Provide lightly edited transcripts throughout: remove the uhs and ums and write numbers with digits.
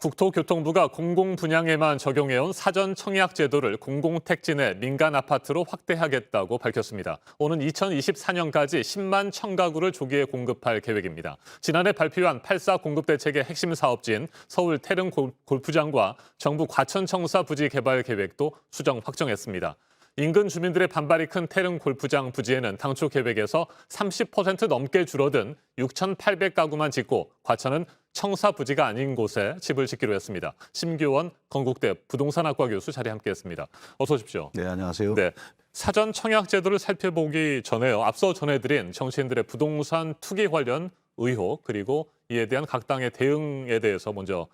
국토교통부가 공공분양에만 적용해온 사전 청약 제도를 공공택지 내 민간 아파트로 확대하겠다고 밝혔습니다. 오는 2024년까지 10만 천 가구를 조기에 공급할 계획입니다. 지난해 발표한 8.4 공급대책의 핵심 사업지인 서울 태릉 골프장과 정부 과천청사 부지 개발 계획도 수정 확정했습니다. 인근 주민들의 반발이 큰 태릉 골프장 부지에는 당초 계획에서 30% 넘게 줄어든 6,800가구만 짓고 과천은 청사 부지가 아닌 곳에 집을 짓기로 했습니다. 심규원 건국대 부동산학과 교수 자리에 함께했습니다. 어서 오십시오. 네, 안녕하세요. 네, 사전 청약 제도를 살펴보기 전에요. 앞서 전해드린 정치인들의 부동산 투기 관련 의혹 그리고 이에 대한 각 당의 대응에 대해서 먼저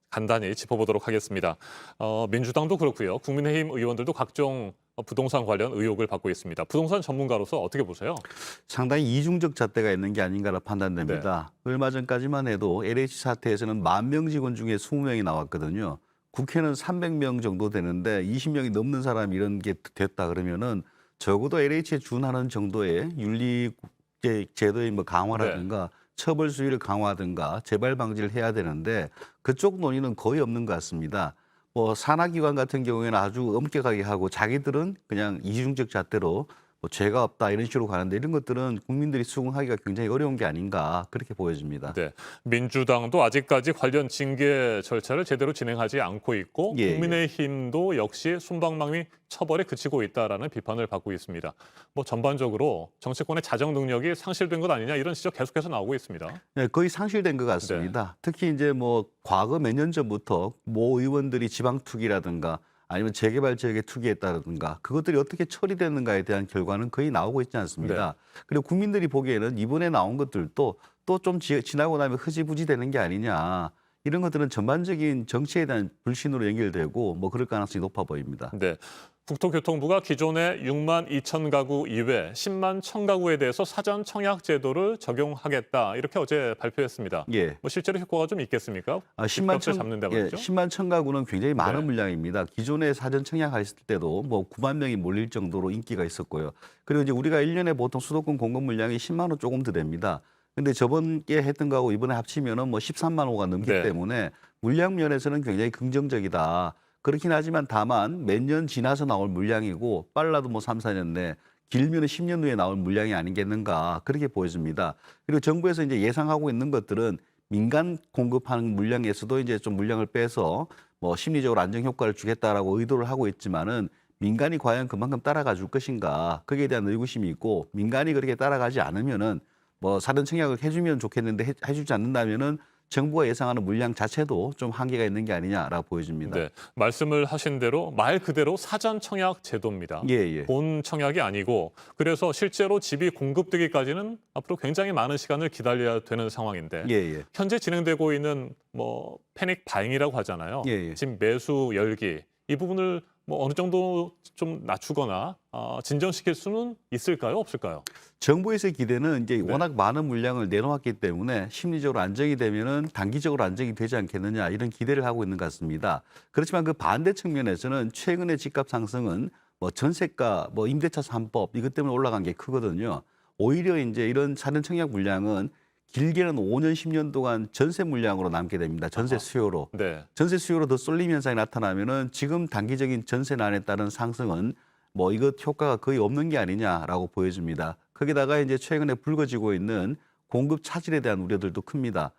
간단히 짚어보도록 하겠습니다. 민주당도 그렇고요. 국민의힘 의원들도 각종 부동산 관련 의혹을 받고 있습니다. 부동산 전문가로서 어떻게 보세요? 상당히 이중적 잣대가 있는 게 아닌가라 판단됩니다. 얼마 전까지만 해도 LH 사태에서는 10,000명 직원 중에 20명이 나왔거든요. 국회는 300명 정도 되는데 20명이 넘는 사람이 이런 게 됐다 그러면은 적어도 LH에 준하는 정도의 윤리 제도의 뭐 강화라든가 처벌 수위를 강화하든가 재발 방지를 해야 되는데 그쪽 논의는 거의 없는 것 같습니다. 뭐 산하기관 같은 경우에는 아주 엄격하게 하고 자기들은 그냥 이중적 잣대로 뭐 죄가 없다 이런 식으로 가는데 이런 것들은 국민들이 수긍하기가 굉장히 어려운 게 아닌가 그렇게 보여집니다. 네, 민주당도 아직까지 관련 징계 절차를 제대로 진행하지 않고 있고 국민의힘도 역시 솜방망이 처벌에 그치고 있다라는 비판을 받고 있습니다. 뭐 전반적으로 정치권의 자정 능력이 상실된 것 아니냐 이런 지적 계속해서 나오고 있습니다. 네, 거의 상실된 것 같습니다. 특히 이제 뭐 과거 몇 년 전부터 모 의원들이 지방 투기라든가 아니면 재개발 지역에 투기했다든가 그것들이 어떻게 처리되는가에 대한 결과는 거의 나오고 있지 않습니다. 그리고 국민들이 보기에는 이번에 나온 것들도 또 좀 지나고 나면 흐지부지 되는 게 아니냐. 이런 것들은 전반적인 정치에 대한 불신으로 연결되고 뭐 그럴 가능성이 높아 보입니다. 네, 국토교통부가 기존의 6만 2천 가구 이외 10만 천 가구에 대해서 사전 청약 제도를 적용하겠다 이렇게 어제 발표했습니다. 예. 뭐 실제로 효과가 좀 있겠습니까? 10만 천 잡는다 예, 말이죠. 10만 천 가구는 굉장히 많은 물량입니다. 기존에 사전 청약했을 때도 뭐 9만 명이 몰릴 정도로 인기가 있었고요. 그리고 이제 우리가 1년에 보통 수도권 공급 물량이 10만 호 조금 더 됩니다. 근데 저번에 했던 거하고 이번에 합치면은 뭐 13만 호가 넘기 때문에 물량 면에서는 굉장히 긍정적이다. 그렇긴 하지만 다만 몇 년 지나서 나올 물량이고 빨라도 뭐 3, 4년 내 길면은 10년 후에 나올 물량이 아니겠는가 그렇게 보여집니다. 그리고 정부에서 이제 예상하고 있는 것들은 민간 공급하는 물량에서도 이제 좀 물량을 빼서 뭐 심리적으로 안정 효과를 주겠다라고 의도를 하고 있지만은 민간이 과연 그만큼 따라가 줄 것인가 거기에 대한 의구심이 있고 민간이 그렇게 따라가지 않으면은 뭐 사전 청약을 해주면 좋겠는데 해주지 않는다면은 정부가 예상하는 물량 자체도 좀 한계가 있는 게 아니냐라고 보여집니다. 네, 말씀을 하신 대로 말 그대로 사전 청약 제도입니다. 예. 본 청약이 아니고 그래서 실제로 집이 공급되기까지는 앞으로 굉장히 많은 시간을 기다려야 되는 상황인데 예. 현재 진행되고 있는 뭐 패닉 바잉이라고 하잖아요. 예. 집 매수 열기 이 부분을 뭐 어느 정도 좀 낮추거나 진정시킬 수는 있을까요? 없을까요? 정부에서의 기대는 이제 워낙 많은 물량을 내놓았기 때문에 심리적으로 안정이 되면은 단기적으로 안정이 되지 않겠느냐 이런 기대를 하고 있는 것 같습니다. 그렇지만 그 반대 측면에서는 최근의 집값 상승은 뭐 전세가, 뭐 임대차 3법 이것 때문에 올라간 게 크거든요. 오히려 이제 이런 사전 청약 물량은 길게는 5년, 10년 동안 전세 물량으로 남게 됩니다. 전세 수요로. 전세 수요로 더 쏠림 현상이 나타나면은 지금 단기적인 전세난에 따른 상승은 뭐 이것 효과가 거의 없는 게 아니냐라고 보여집니다. 거기다가 이제 최근에 불거지고 있는 공급 차질에 대한 우려들도 큽니다.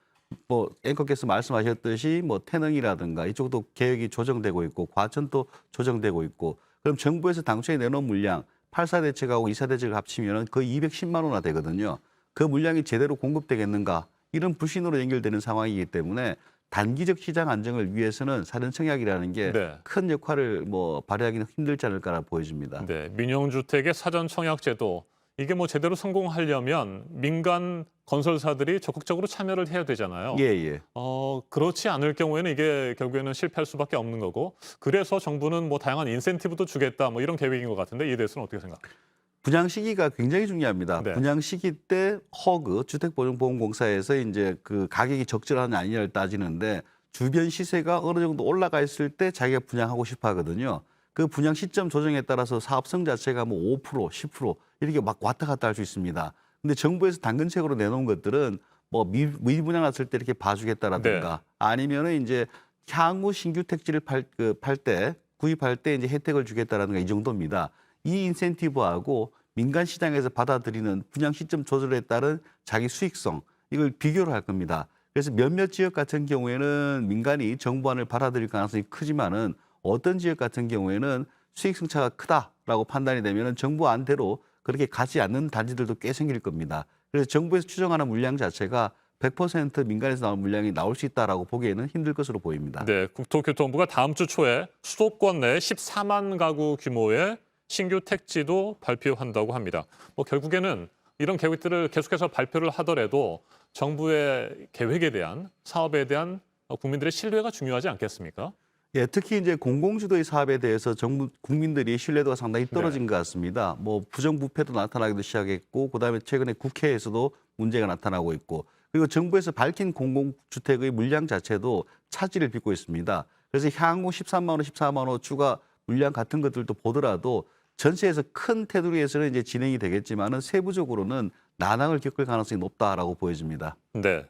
뭐 앵커께서 말씀하셨듯이 뭐 태능이라든가 이쪽도 계획이 조정되고 있고 과천도 조정되고 있고 그럼 정부에서 당초에 내놓은 물량 8.4 대책하고 2.4 대책을 합치면 거의 210만 원나 되거든요. 그 물량이 제대로 공급되겠는가 이런 불신으로 연결되는 상황이기 때문에 단기적 시장 안정을 위해서는 사전 청약이라는 게 큰 역할을 뭐 발휘하기는 힘들지 않을까라 보여집니다. 네, 민영주택의 사전 청약 제도 이게 뭐 제대로 성공하려면 민간 건설사들이 적극적으로 참여를 해야 되잖아요. 그렇지 않을 경우에는 이게 결국에는 실패할 수밖에 없는 거고 그래서 정부는 뭐 다양한 인센티브도 주겠다 뭐 이런 계획인 것 같은데 이에 대해서는 어떻게 생각하세요? 분양 시기가 굉장히 중요합니다. 분양 시기 때 허그 주택보증보험공사에서 이제 그 가격이 적절하냐 아니냐를 따지는데 주변 시세가 어느 정도 올라가 있을 때 자기가 분양하고 싶어 하거든요. 그 분양 시점 조정에 따라서 사업성 자체가 뭐 5%, 10% 이렇게 막 왔다 갔다 할 수 있습니다. 근데 정부에서 당근책으로 내놓은 것들은 뭐 미분양 났을 때 이렇게 봐주겠다라든가 아니면은 이제 향후 신규 택지를 구입할 때 이제 혜택을 주겠다라는 거 이 정도입니다. 이 인센티브하고 민간 시장에서 받아들이는 분양 시점 조절에 따른 자기 수익성 이걸 비교를 할 겁니다. 그래서 몇몇 지역 같은 경우에는 민간이 정부안을 받아들일 가능성이 크지만은 어떤 지역 같은 경우에는 수익성 차가 크다라고 판단이 되면은 정부안대로 그렇게 가지 않는 단지들도 꽤 생길 겁니다. 그래서 정부에서 추정하는 물량 자체가 100% 민간에서 나온 물량이 나올 수 있다라고 보기에는 힘들 것으로 보입니다. 네, 국토교통부가 다음 주 초에 수도권 내 14만 가구 규모의 신규 택지도 발표한다고 합니다. 뭐 결국에는 이런 계획들을 계속해서 발표를 하더라도 정부의 계획에 대한 사업에 대한 국민들의 신뢰가 중요하지 않겠습니까? 예, 특히 이제 공공주도의 사업에 대해서 정부 국민들이 신뢰도가 상당히 떨어진 것 같습니다. 뭐 부정부패도 나타나기도 시작했고, 그다음에 최근에 국회에서도 문제가 나타나고 있고, 그리고 정부에서 밝힌 공공주택의 물량 자체도 차질을 빚고 있습니다. 그래서 향후 13만 원, 14만 원 추가 물량 같은 것들도 보더라도 전체에서 큰 테두리에서는 이제 진행이 되겠지만은 세부적으로는 난항을 겪을 가능성이 높다라고 보여집니다. 네.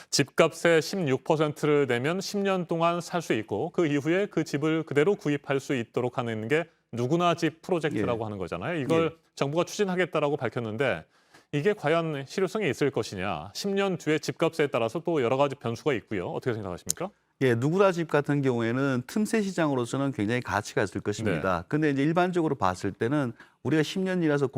집값의 16%를 내면 10년 동안 살 수 있고 그 이후에 그 집을 그대로 구입할 수 있도록 하는 게 누구나 집 프로젝트라고 하는 거잖아요. 이걸 정부가 추진하겠다라고 밝혔는데 이게 과연 실효성이 있을 것이냐. 10년 뒤에 집값에 따라서 또 여러 가지 변수가 있고요. 어떻게 생각하십니까? 예, 누구나 집 같은 경우에는 틈새 시장으로서는 굉장히 가치가 있을 것입니다. 근데 이제 일반적으로 봤을 때는 우리가 10년이라서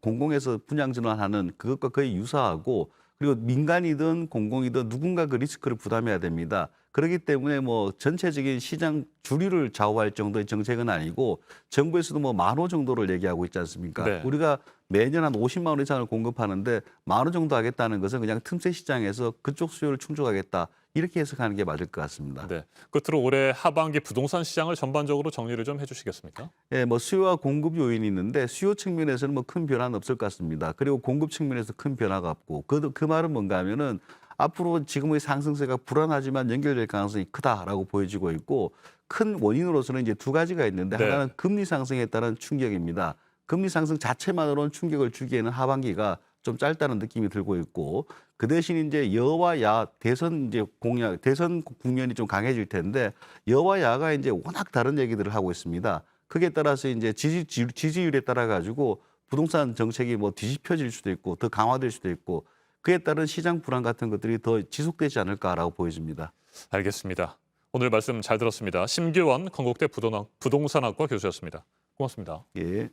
공공에서 분양 전환하는 그것과 거의 유사하고 그리고 민간이든 공공이든 누군가 그 리스크를 부담해야 됩니다. 그렇기 때문에 뭐 전체적인 시장 주류를 좌우할 정도의 정책은 아니고 정부에서도 뭐 10,000호 정도를 얘기하고 있지 않습니까? 네. 우리가 매년 한 50만 원 이상을 공급하는데 10,000원 정도 하겠다는 것은 그냥 틈새 시장에서 그쪽 수요를 충족하겠다. 이렇게 해석하는 게 맞을 것 같습니다. 네. 끝으로 올해 하반기 부동산 시장을 전반적으로 정리를 좀 해주시겠습니까? 예, 뭐 수요와 공급 요인이 있는데 수요 측면에서는 뭐 큰 변화는 없을 것 같습니다. 그리고 공급 측면에서 큰 변화가 없고 그 말은 뭔가 하면은 앞으로 지금의 상승세가 불안하지만 연결될 가능성이 크다라고 보여지고 있고 큰 원인으로서는 이제 두 가지가 있는데 네. 하나는 금리 상승에 따른 충격입니다. 금리 상승 자체만으로는 충격을 주기에는 하반기가 좀 짧다는 느낌이 들고 있고 그 대신 이제 여와 야 대선 이제 대선 국면이 좀 강해질 텐데 여와 야가 이제 워낙 다른 얘기들을 하고 있습니다. 그게 따라서 이제 지지율에 따라 가지고 부동산 정책이 뭐 뒤집혀질 수도 있고 더 강화될 수도 있고 그에 따른 시장 불안 같은 것들이 더 지속되지 않을까라고 보여집니다. 알겠습니다. 오늘 말씀 잘 들었습니다. 심규원 건국대 부동산학과 교수였습니다. 고맙습니다. 예.